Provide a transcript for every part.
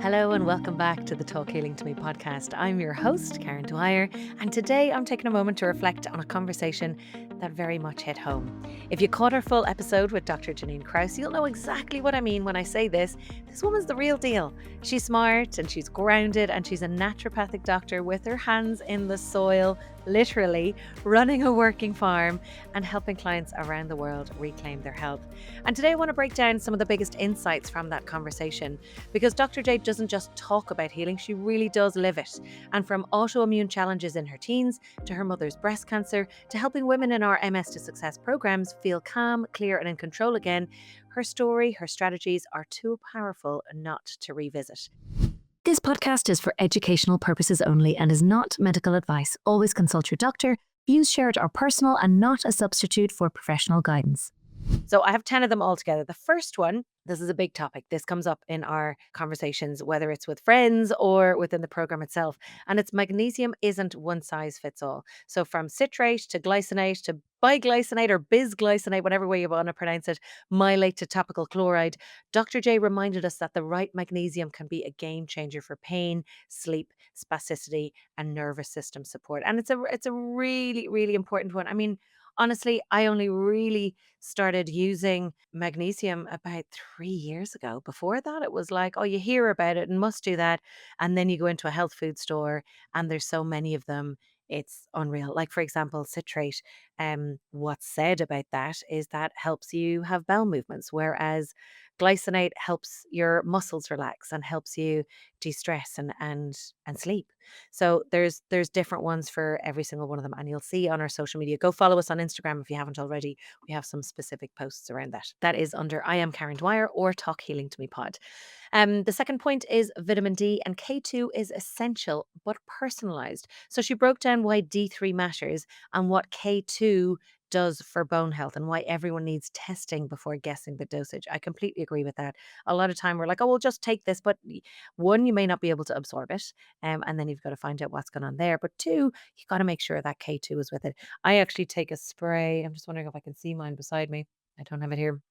Hello and welcome back to the Talk Healing to Me podcast. I'm your host, Karen Dwyer, and today I'm taking a moment to reflect on a conversation that very much hit home. If you caught our full episode with Dr. Jannine Krause, you'll know exactly what I mean when I say this. This woman's the real deal. She's smart and she's grounded and she's a naturopathic doctor with her hands in the soil, literally running a working farm and helping clients around the world reclaim their health. And today I want to break down some of the biggest insights from that conversation because Dr. J doesn't just talk about healing, she really does live it. And from autoimmune challenges in her teens to her mother's breast cancer to helping women in our MS to Success programs feel calm, clear, and in control again, her story, her strategies are too powerful not to revisit. This podcast is for educational purposes only and is not medical advice. Always consult your doctor. Views shared are personal and not a substitute for professional guidance. So I have 10 of them all together. The first one, this is a big topic. This comes up in our conversations, whether it's with friends or within the program itself. And it's magnesium isn't one size fits all. So from citrate to glycinate to biglycinate or bisglycinate, whatever way you want to pronounce it, mylate to topical chloride, Dr. J reminded us that the right magnesium can be a game changer for pain, sleep, spasticity, and nervous system support. And it's a really, really important one. I mean, honestly, I only really started using magnesium about 3 years ago. Before that, it was like, oh, you hear about it and must do that. And then you go into a health food store and there's so many of them. It's unreal. Like, for example, citrate. What's said about that is that helps you have bowel movements, whereas glycinate helps your muscles relax and helps you de-stress and sleep. So there's different ones for every single one of them, and you'll see on our social media. Go follow us on Instagram if you haven't already. We have some specific posts around that. That is under I am Karen Dwyer or Talk Healing to Me pod. The second point is vitamin D, and K2 is essential but personalized. So she broke down why D3 matters and what K2 does for bone health and why everyone needs testing before guessing the dosage. I completely agree with that. A lot of time we're like, oh, we'll just take this, but one, you may not be able to absorb it, and then you've got to find out what's going on there. But two, you got to make sure that K2 is with it. I actually take a spray. I'm just wondering if I can see mine beside me. I don't have it here.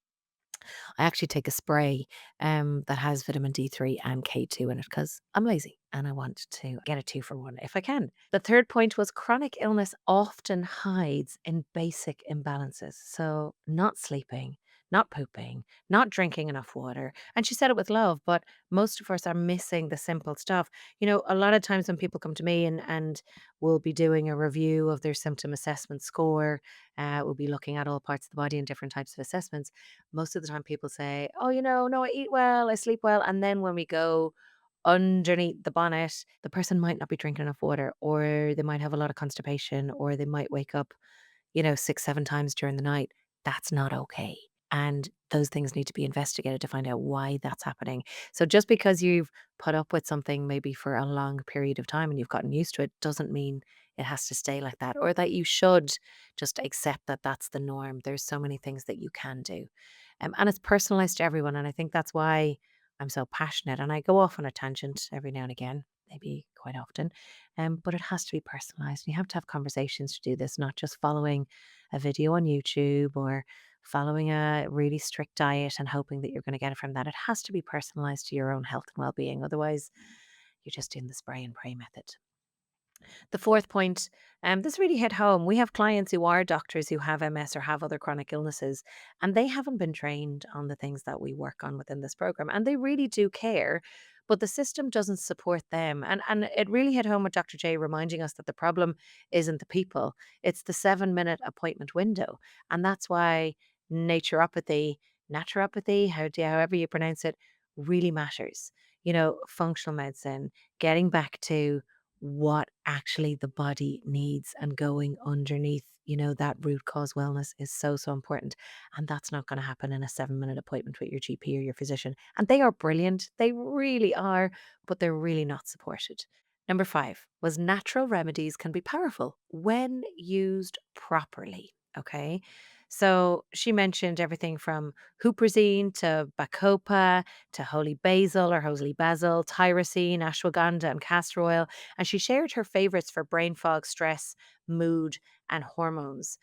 I actually take a spray that has vitamin D3 and K2 in it because I'm lazy and I want to get a 2 for 1 if I can. The third point was chronic illness often hides in basic imbalances. So, not sleeping, not pooping, not drinking enough water. And she said it with love, but most of us are missing the simple stuff. You know, a lot of times when people come to me and we'll be doing a review of their symptom assessment score, we'll be looking at all parts of the body and different types of assessments. Most of the time people say, "Oh, no, I eat well, I sleep well." And then when we go underneath the bonnet, the person might not be drinking enough water, or they might have a lot of constipation, or they might wake up, 6, 7 times during the night. That's not okay. And those things need to be investigated to find out why that's happening. So just because you've put up with something maybe for a long period of time and you've gotten used to it doesn't mean it has to stay like that, or that you should just accept that that's the norm. There's so many things that you can do. And it's personalized to everyone. And I think that's why I'm so passionate. And I go off on a tangent every now and again, maybe quite often. But it has to be personalized. You have to have conversations to do this, not just following a video on YouTube or following a really strict diet and hoping that you're going to get it from that. It has to be personalized to your own health and well being. Otherwise, you're just doing the spray and pray method. The fourth point, this really hit home. We have clients who are doctors who have MS or have other chronic illnesses, and they haven't been trained on the things that we work on within this program. And they really do care, but the system doesn't support them. And it really hit home with Dr. J reminding us that the problem isn't the people, it's the 7 minute appointment window. And that's why naturopathy, naturopathy, however you pronounce it, really matters. Functional medicine, getting back to what actually the body needs and going underneath, that root cause wellness is so, so important. And that's not going to happen in a 7 minute appointment with your GP or your physician. And they are brilliant. They really are, but they're really not supported. Number five was natural remedies can be powerful when used properly. Okay. So she mentioned everything from huperzine to bacopa to holy basil or holy basil, tyrosine, ashwagandha, and castor oil. And she shared her favorites for brain fog, stress, mood, and hormones,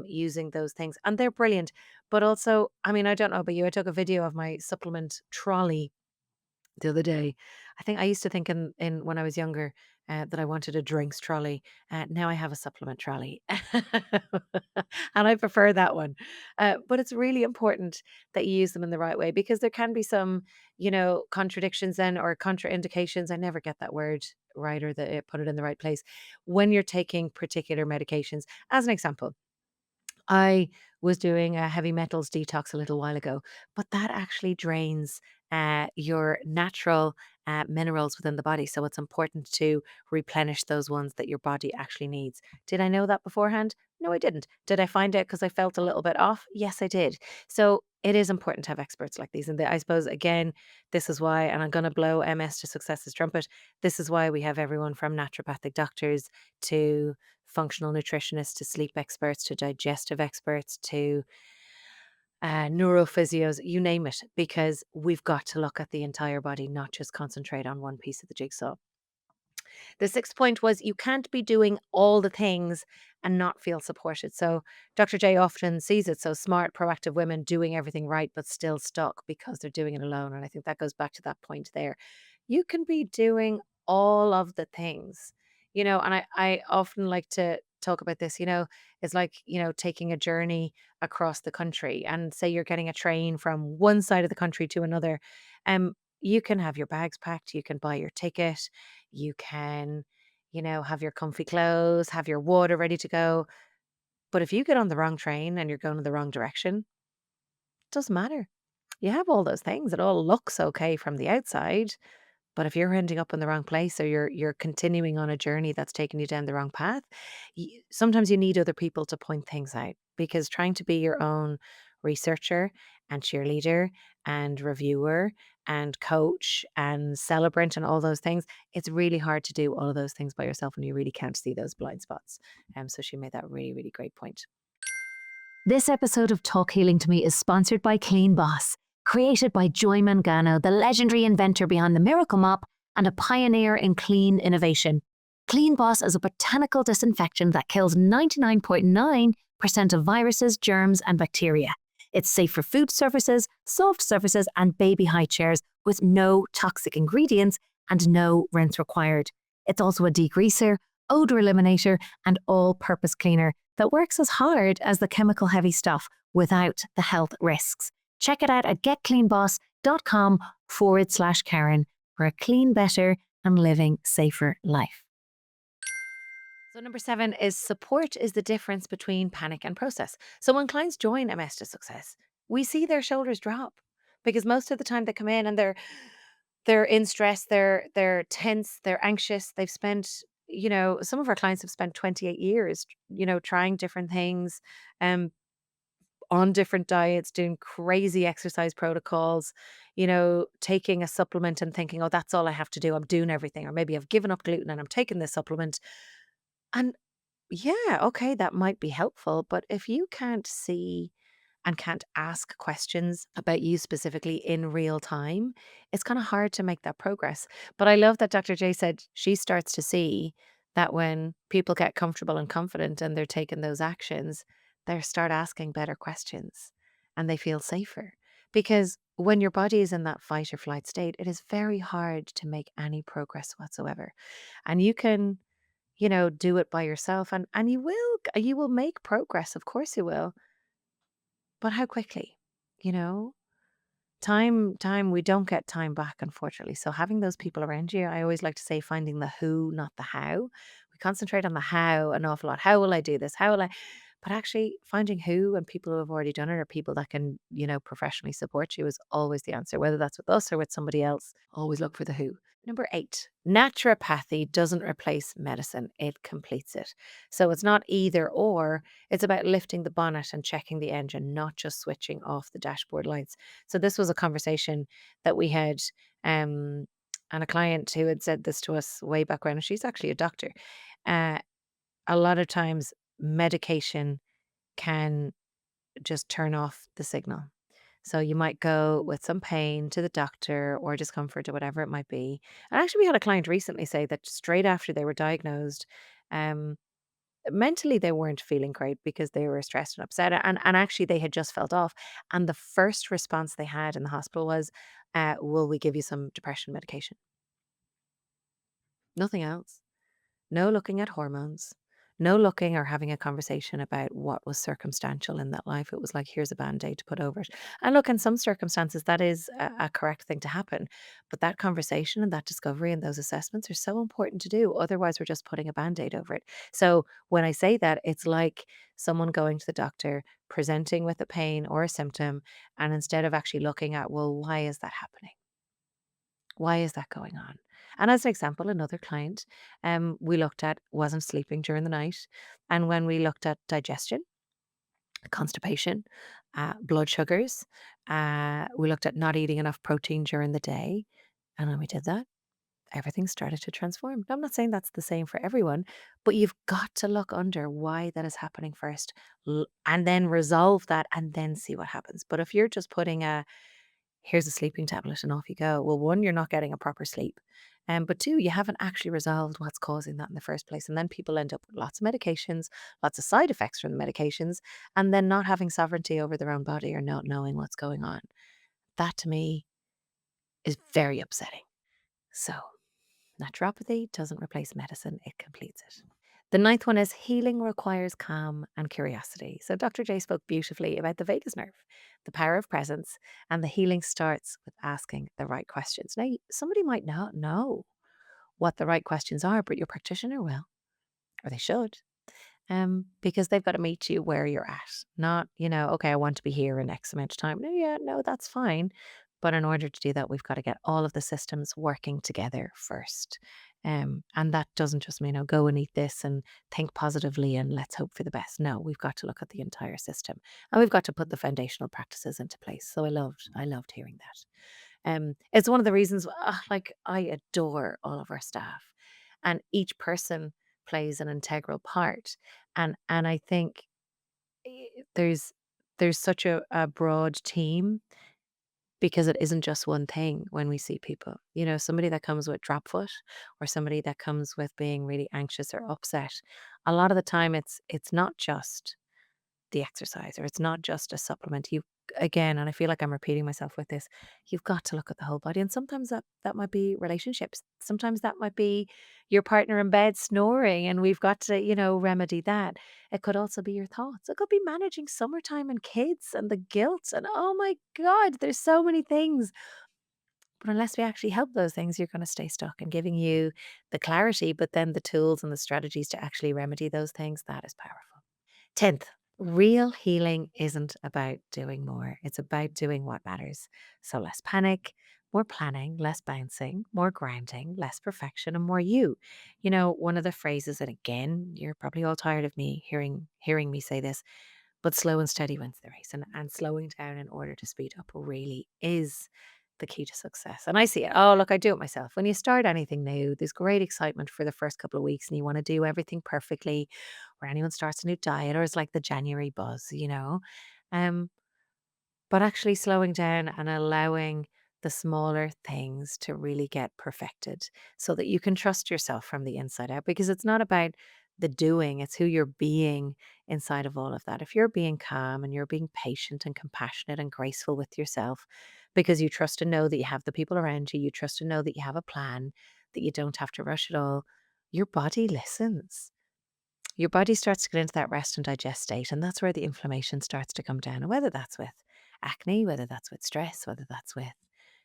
using those things. And they're brilliant. But also, I mean, I don't know about you, I took a video of my supplement trolley the other day. I think I used to think in when I was younger that I wanted a drinks trolley. Now I have a supplement trolley, and I prefer that one. But it's really important that you use them in the right way because there can be some, contradictions then or contraindications. I never get that word right or put it in the right place when you're taking particular medications. As an example. I was doing a heavy metals detox a little while ago, but that actually drains your natural minerals within the body. So it's important to replenish those ones that your body actually needs. Did I know that beforehand? No, I didn't. Did I find out because I felt a little bit off? Yes, I did. So it is important to have experts like these. And I suppose, again, this is why, and I'm going to blow MS to success's trumpet. This is why we have everyone from naturopathic doctors to functional nutritionists to sleep experts to digestive experts to neurophysios, you name it, because we've got to look at the entire body, not just concentrate on one piece of the jigsaw. The sixth point was you can't be doing all the things and not feel supported. So Dr. J often sees it. So smart, proactive women doing everything right, but still stuck because they're doing it alone. And I think that goes back to that point there. You can be doing all of the things, and I often like to talk about this, it's like, taking a journey across the country and say you're getting a train from one side of the country to another. Um, you can have your bags packed, you can buy your ticket, you can, have your comfy clothes, have your water ready to go. But if you get on the wrong train and you're going in the wrong direction, it doesn't matter. You have all those things. It all looks okay from the outside. But if you're ending up in the wrong place or you're continuing on a journey that's taking you down the wrong path, sometimes you need other people to point things out because trying to be your own researcher and cheerleader and reviewer and coach and celebrant and all those things, it's really hard to do all of those things by yourself and you really can't see those blind spots. So she made that really, really great point. This episode of Talk Healing to Me is sponsored by Clean Boss, created by Joy Mangano, the legendary inventor behind the Miracle Mop and a pioneer in clean innovation. Clean Boss is a botanical disinfectant that kills 99.9% of viruses, germs, and bacteria. It's safe for food surfaces, soft surfaces, and baby high chairs with no toxic ingredients and no rinse required. It's also a degreaser, odor eliminator, and all-purpose cleaner that works as hard as the chemical heavy stuff without the health risks. Check it out at getcleanboss.com/Karen for a clean, better, and living safer life. So number 7 is support is the difference between panic and process. So when clients join MS to Success, we see their shoulders drop because most of the time they come in and they're in stress, they're tense, they're anxious. They've spent, some of our clients have spent 28 years, trying different things, um, on different diets, doing crazy exercise protocols, taking a supplement and thinking, oh, that's all I have to do. I'm doing everything. Or maybe I've given up gluten and I'm taking this supplement. And yeah, okay, that might be helpful. But if you can't see and can't ask questions about you specifically in real time, it's kind of hard to make that progress. But I love that Dr. J said she starts to see that when people get comfortable and confident and they're taking those actions, they start asking better questions and they feel safer. Because when your body is in that fight or flight state, it is very hard to make any progress whatsoever. And you can, do it by yourself and you will make progress. Of course you will. But how quickly? You know? Time, we don't get time back, unfortunately. So having those people around you, I always like to say finding the who, not the how. We concentrate on the how an awful lot. How will I do this? How will I? But actually finding who and people who have already done it or people that can, professionally support you is always the answer, whether that's with us or with somebody else. Always look for the who. Number 8, naturopathy doesn't replace medicine, it completes it. So it's not either or, it's about lifting the bonnet and checking the engine, not just switching off the dashboard lights. So this was a conversation that we had, and a client who had said this to us way back when. She's actually a doctor. Uh, a lot of times, medication can just turn off the signal. So you might go with some pain to the doctor or discomfort or whatever it might be. And actually, we had a client recently say that straight after they were diagnosed, um, mentally they weren't feeling great because they were stressed and upset, and actually they had just felt off. And the first response they had in the hospital was, will we give you some depression medication? Nothing else. No looking at hormones, no looking or having a conversation about what was circumstantial in that life. It was like, here's a band-aid to put over it. And look, in some circumstances, that is a correct thing to happen. But that conversation and that discovery and those assessments are so important to do. Otherwise, we're just putting a band-aid over it. So when I say that, it's like someone going to the doctor, presenting with a pain or a symptom, and instead of actually looking at, well, why is that happening? Why is that going on? And as an example, another client we looked at wasn't sleeping during the night. And when we looked at digestion, constipation, blood sugars, we looked at not eating enough protein during the day. And when we did that, everything started to transform. Now, I'm not saying that's the same for everyone, but you've got to look under why that is happening first, and then resolve that and then see what happens. But if you're just putting a here's a sleeping tablet and off you go. Well, one, you're not getting a proper sleep. But two, you haven't actually resolved what's causing that in the first place. And then people end up with lots of medications, lots of side effects from the medications, and then not having sovereignty over their own body or not knowing what's going on. That to me is very upsetting. So, naturopathy doesn't replace medicine, it completes it. The ninth one is healing requires calm and curiosity. So Dr. J spoke beautifully about the vagus nerve, the power of presence, and the healing starts with asking the right questions. Now, somebody might not know what the right questions are, but your practitioner will, or they should, because they've got to meet you where you're at. Not, okay, I want to be here in X amount of time. No, yeah, no, that's fine. But in order to do that, we've got to get all of the systems working together first. And that doesn't just mean, go and eat this and think positively and let's hope for the best. No, we've got to look at the entire system and we've got to put the foundational practices into place. So I loved hearing that. It's one of the reasons, like I adore all of our staff, and each person plays an integral part. And I think there's such a broad team because it isn't just one thing when we see people. Somebody that comes with drop foot or somebody that comes with being really anxious or upset. A lot of the time it's not just the exercise or it's not just a supplement. You again, and I feel like I'm repeating myself with this, you've got to look at the whole body. And sometimes that might be relationships. Sometimes that might be your partner in bed snoring and we've got to, remedy that. It could also be your thoughts. It could be managing summertime and kids and the guilt and oh my God, there's so many things. But unless we actually help those things, you're going to stay stuck. And giving you the clarity, but then the tools and the strategies to actually remedy those things, that is powerful. 10th, real healing isn't about doing more. It's about doing what matters. So less panic, more planning, less bouncing, more grounding, less perfection, and more you. One of the phrases, and again, you're probably all tired of me hearing me say this, but slow and steady wins the race. And slowing down in order to speed up really is the key to success. And I see it. Oh, look, I do it myself. When you start anything new, there's great excitement for the first couple of weeks and you want to do everything perfectly, or anyone starts a new diet, or it's like the January buzz. Um, but actually slowing down and allowing the smaller things to really get perfected so that you can trust yourself from the inside out, because it's not about the doing, it's who you're being inside of all of that. If you're being calm and you're being patient and compassionate and graceful with yourself because you trust and know that you have the people around you, you trust and know that you have a plan, that you don't have to rush it all, your body listens. Your body starts to get into that rest and digest state, and that's where the inflammation starts to come down. And whether that's with acne, whether that's with stress, whether that's with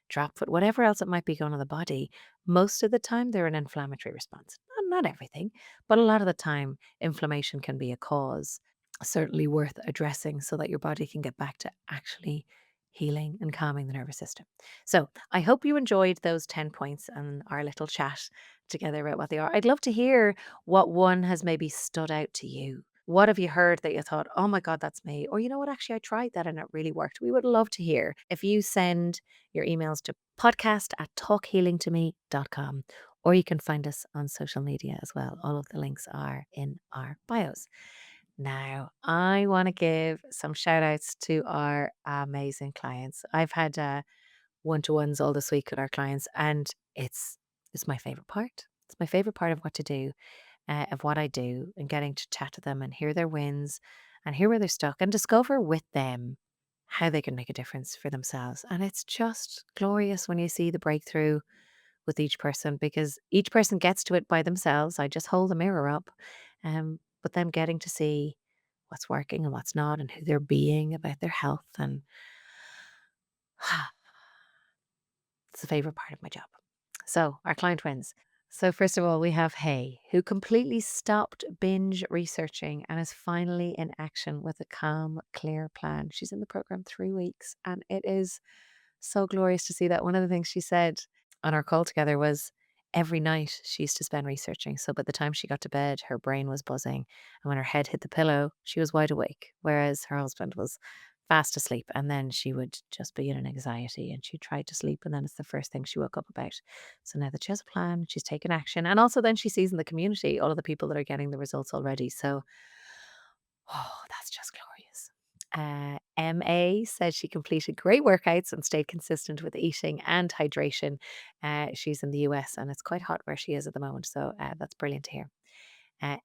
drop foot, whatever else it might be going on in the body, most of the time they're an inflammatory response. Not everything, but a lot of the time, inflammation can be a cause, certainly worth addressing so that your body can get back to actually healing and calming the nervous system. So I hope you enjoyed those 10 points and our little chat together about what they are. I'd love to hear what one has maybe stood out to you. What have you heard that you thought, oh my God, that's me? Or you know what, actually, I tried that and it really worked. We would love to hear. If you send your emails to podcast@talkhealingtome.com, or you can find us on social media as well. All of the links are in our bios. Now, I want to give some shout outs to our amazing clients. I've had one-to-ones all this week with our clients, and it's my favorite part. It's my favorite part of what to do of what I do and getting to chat to them and hear their wins and hear where they're stuck and discover with them how they can make a difference for themselves. And it's just glorious when you see the breakthrough with each person because each person gets to it by themselves. I just hold the mirror up, but them getting to see what's working and what's not and who they're being about their health. And it's the favorite part of my job. So, our client wins. So, first of all, we have Hay, who completely stopped binge researching and is finally in action with a calm, clear plan. She's in the program 3 weeks, and it is so glorious to see that. One of the things she said on our call together was every night she used to spend researching. So, by the time she got to bed, her brain was buzzing. And when her head hit the pillow, she was wide awake, whereas her husband was fast asleep. And then she would just be in an anxiety and she tried to sleep. And then it's the first thing she woke up about. So now that she has a plan, she's taken action. And also then she sees in the community all of the people that are getting the results already. So, oh, that's just glorious. MA says she completed great workouts and stayed consistent with eating and hydration. She's in the US and it's quite hot where she is at the moment. So that's brilliant to hear.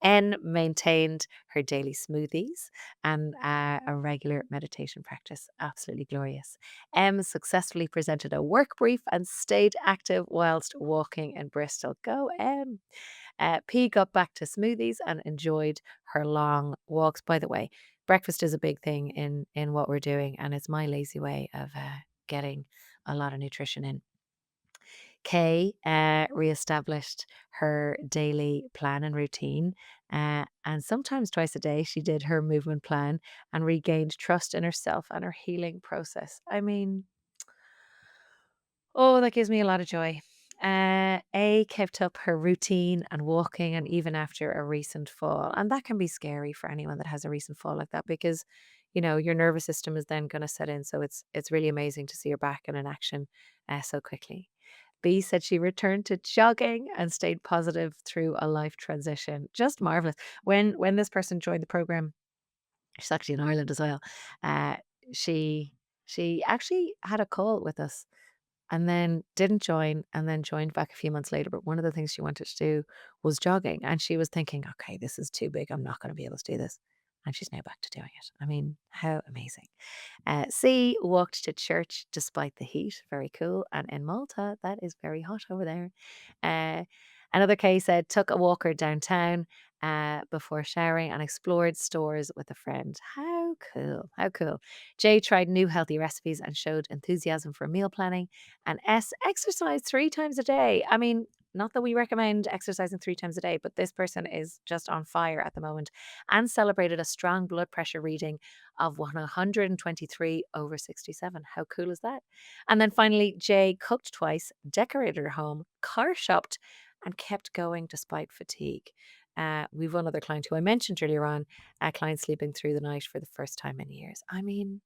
N maintained her daily smoothies and a regular meditation practice. Absolutely glorious. M successfully presented a work brief and stayed active whilst walking in Bristol. Go M. P got back to smoothies and enjoyed her long walks. By the way, breakfast is a big thing in what we're doing, and it's my lazy way of getting a lot of nutrition in. Kay reestablished her daily plan and routine. And sometimes twice a day, she did her movement plan and regained trust in herself and her healing process. I mean, oh, that gives me a lot of joy. A kept up her routine and walking, and even after a recent fall. And that can be scary for anyone that has a recent fall like that because, your nervous system is then going to set in. So it's really amazing to see her back and in action so quickly. B said she returned to jogging and stayed positive through a life transition. Just marvelous. When this person joined the program, she's actually in Ireland as well. Uh, she she actually had a call with us and then didn't join and then joined back a few months later. But one of the things she wanted to do was jogging. And she was thinking, okay, this is too big. I'm not going to be able to do this. And she's now back to doing it. I mean, how amazing. C walked to church despite the heat. Very cool. And in Malta, that is very hot over there. Uh, Another K said, took a walker downtown before showering and explored stores with a friend. How cool. How cool. J tried new healthy recipes and showed enthusiasm for meal planning. And S exercised 3 times a day. I mean, not that we recommend exercising 3 times a day, but this person is just on fire at the moment and celebrated a strong blood pressure reading of 123/67. How cool is that? And then finally, J cooked twice, decorated her home, car shopped, and kept going despite fatigue. We've one other client who I mentioned earlier on, a client sleeping through the night for the first time in years. I mean,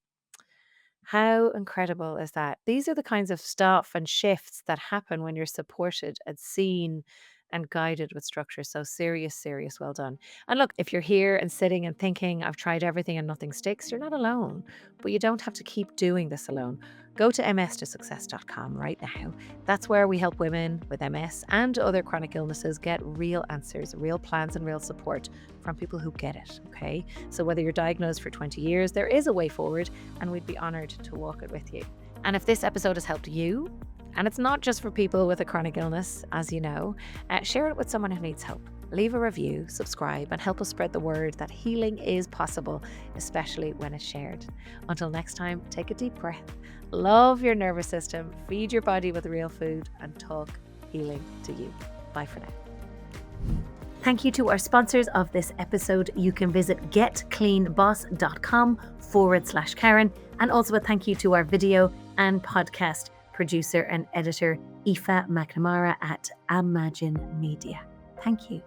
how incredible is that? These are the kinds of stuff and shifts that happen when you're supported and seen and guided with structure. So serious, serious, well done. And look, if you're here and sitting and thinking, I've tried everything and nothing sticks, you're not alone. But you don't have to keep doing this alone. Go to mstosuccess.com right now. That's where we help women with MS and other chronic illnesses get real answers, real plans, and real support from people who get it. Okay. So whether you're diagnosed for 20 years, there is a way forward, and we'd be honored to walk it with you. And if this episode has helped you, and it's not just for people with a chronic illness, as you know, share it with someone who needs hope. Leave a review, subscribe, and help us spread the word that healing is possible, especially when it's shared. Until next time, take a deep breath, love your nervous system, feed your body with real food, and talk healing to you. Bye for now. Thank you to our sponsors of this episode. You can visit getcleanboss.com/Karen. And also a thank you to our video and podcast producer and editor, Aoife McNamara at Imagine Media. Thank you.